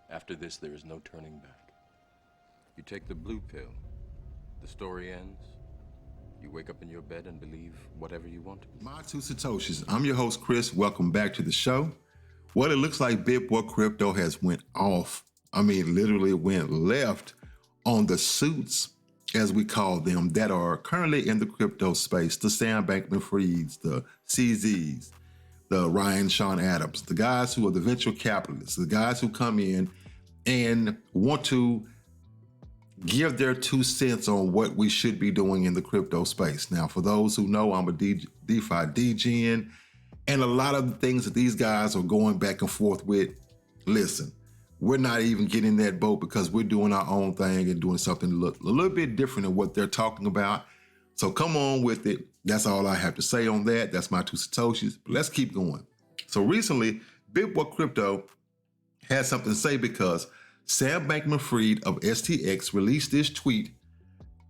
After this, there is no turning back. You take the blue pill, the story ends. You wake up in your bed and believe whatever you want to believe. My two Satoshis. I'm your host, Chris. Welcome back to the show. Well, it looks like BitBoy Crypto has went off. I mean, literally went left on the suits, as we call them, that are currently in the crypto space. The Sam Bankman-Frieds, the CZs, the Ryan Sean Adams, the guys who are the venture capitalists, the guys who come in and want to give their 2 cents on what we should be doing in the crypto space. Now, for those who know, I'm a DeFi DGen, and a lot of the things that these guys are going back and forth with, listen, we're not even getting in that boat because we're doing our own thing and doing something a little bit different than what they're talking about. So come on with it. That's all I have to say on that. That's my 2 Satoshis. But let's keep going. So recently, BitBoy Crypto had something to say because Sam Bankman-Fried of STX released this tweet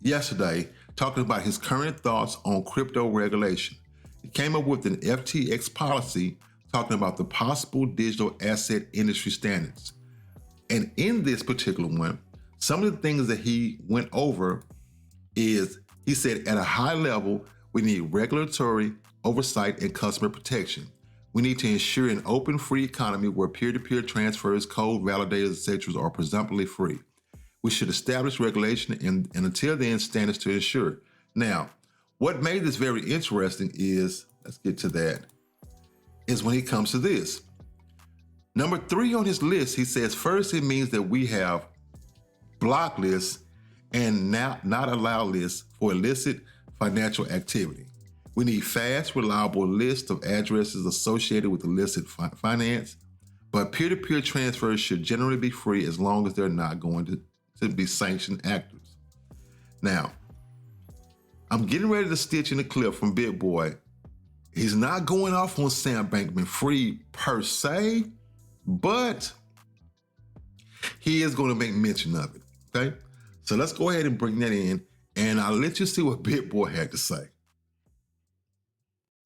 yesterday talking about his current thoughts on crypto regulation. He came up with an FTX policy talking about the possible digital asset industry standards. And in this particular one, some of the things that he went over is, he said, at a high level, we need regulatory oversight and customer protection. We need to ensure an open, free economy where peer-to-peer transfers, code validators, etc. are presumptively free. We should establish regulation and until then, standards to ensure. Now, what made this very interesting is, let's get to that, is when he comes to this. Number 3 on his list, he says, first, it means that we have block lists and now not allow lists for illicit financial activity. We need fast, reliable lists of addresses associated with illicit finance, but peer-to-peer transfers should generally be free as long as they're not going to be sanctioned actors. Now, I'm getting ready to stitch in a clip from BitBoy. He's not going off on Sam Bankman-Fried per se, but he is going to make mention of it, okay? So let's go ahead and bring that in, and I'll let you see what BitBoy had to say.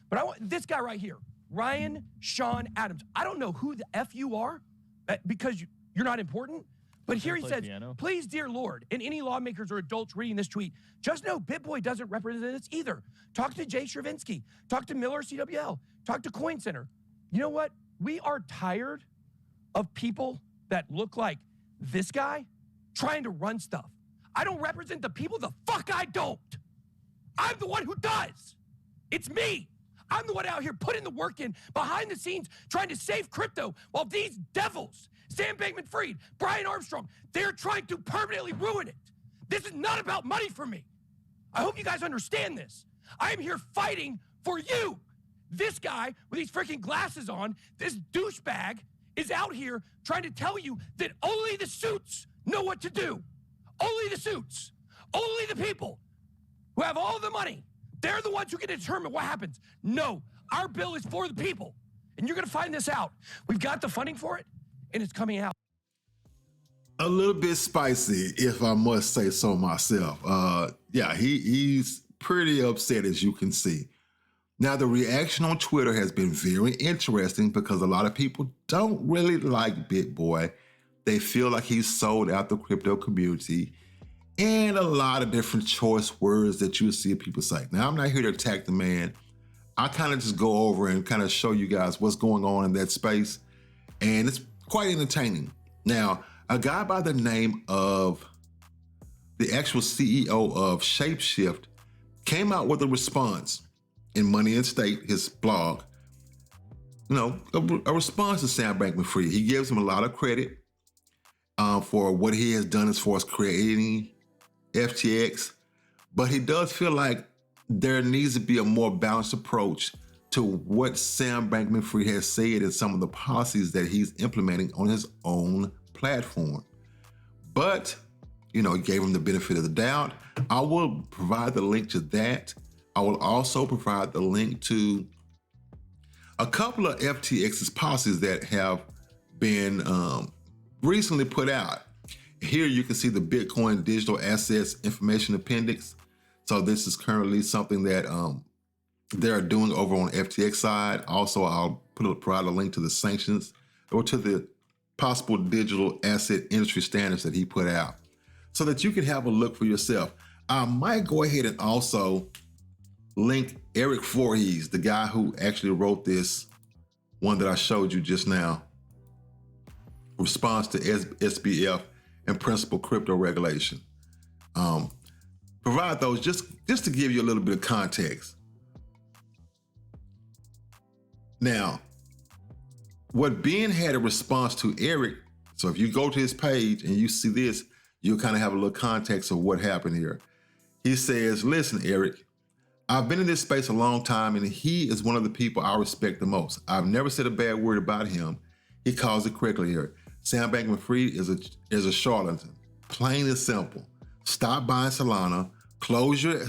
But I want this guy right here, Ryan Sean Adams. I don't know who the F you are because you're not important. But here he says, please, dear Lord, and any lawmakers or adults reading this tweet, just know BitBoy doesn't represent us either. Talk to Jay Stravinsky. Talk to Miller CWL. Talk to Coin Center. You know what? We are tired of people that look like this guy trying to run stuff. I don't represent the people. The fuck I don't. I'm the one who does. It's me. I'm the one out here putting the work in behind the scenes trying to save crypto while these devils, Sam Bankman-Fried, Brian Armstrong, they're trying to permanently ruin it. This is not about money for me. I hope you guys understand this. I am here fighting for you. This guy with these freaking glasses on, this douchebag, is out here trying to tell you that only the suits know what to do. Only the suits. Only the people who have all the money. They're the ones who can determine what happens. No, our bill is for the people. And you're going to find this out. We've got the funding for it, and it's coming out. A little bit spicy, if I must say so myself. Yeah, he's pretty upset, as you can see. Now, the reaction on Twitter has been very interesting because a lot of people don't really like BitBoy. They feel like he's sold out the crypto community, and a lot of different choice words that you'll see people say. Now, I'm not here to attack the man. I kind of just go over and kind of show you guys what's going on in that space, and it's quite entertaining. Now, a guy by the name of the actual CEO of Shapeshift came out with a response in Money and State, his blog, a response to Sam Bankman-Fried. He gives him a lot of credit for what he has done as far as creating FTX, but he does feel like there needs to be a more balanced approach to what Sam Bankman-Fried has said and some of the policies that he's implementing on his own platform. But, he gave him the benefit of the doubt. I will provide the link to that. I will also provide the link to a couple of FTX's policies that have been recently put out. Here you can see the Bitcoin Digital Assets Information Appendix. So this is currently something that they're doing over on FTX side. Also, I'll provide a link to the sanctions or to the possible digital asset industry standards that he put out so that you can have a look for yourself. I might go ahead and also link Eric Voorhees, the guy who actually wrote this one that I showed you just now, response to SBF and principal crypto regulation. Provide those just to give you a little bit of context. Now, what Ben had a response to Eric, so if you go to his page and you see this, you'll kind of have a little context of what happened here. He says, listen, Eric, I've been in this space a long time and he is one of the people I respect the most. I've never said a bad word about him. He calls it correctly here. Sam Bankman Fried is a charlatan, plain and simple. Stop buying Solana, close your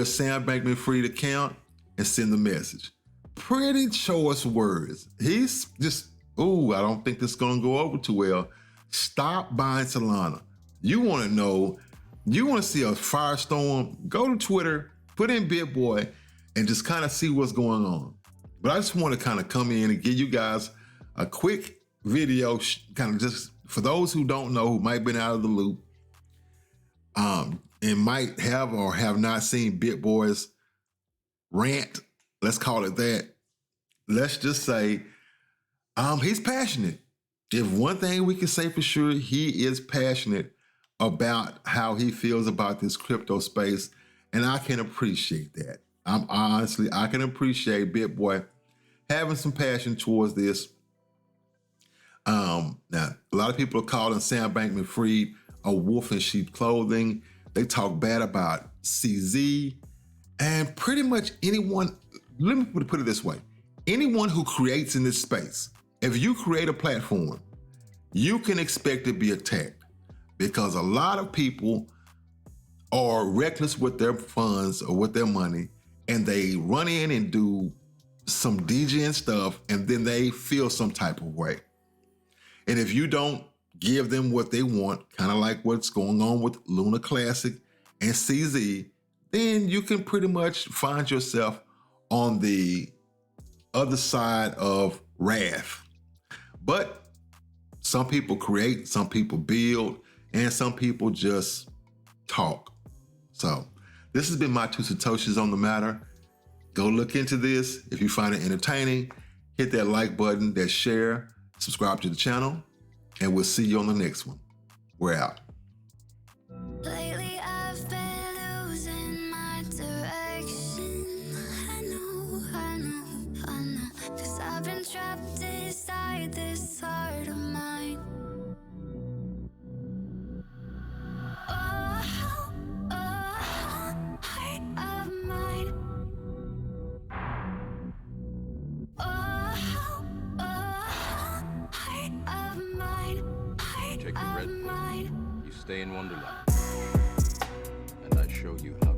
Sam Bankman Fried account and send the message. Pretty choice words. He's just, I don't think this is gonna go over too well. Stop buying Solana. You wanna know, you wanna see a firestorm, go to Twitter, put in BitBoy, and just kind of see what's going on. But I just wanna kind of come in and give you guys a quick video, kind of just for those who don't know, who might have been out of the loop, and might have or have not seen BitBoy's rant, let's call it that. Let's just say he's passionate. If one thing we can say for sure, he is passionate about how he feels about this crypto space, and I can appreciate that. I can appreciate BitBoy having some passion towards this. Now, a lot of people are calling Sam Bankman Fried a wolf in sheep clothing. They talk bad about CZ and pretty much anyone. Let me put it this way. Anyone who creates in this space, if you create a platform, you can expect to be attacked because a lot of people are reckless with their funds or with their money, and they run in and do some DJing stuff, and then they feel some type of way. And if you don't give them what they want, kind of like what's going on with Luna Classic and CZ, then you can pretty much find yourself on the other side of wrath. But some people create, some people build, and some people just talk. So this has been my 2 Satoshis on the matter. Go look into this. If you find it entertaining, hit that like button, that share, subscribe to the channel, and we'll see you on the next one. We're out. Lately I've been losing my direction. I know, 'cause I've been trapped inside this heart of mine. Heart of mine. Heart of mine. You take the red pill, you stay in Wonderland, and I show you how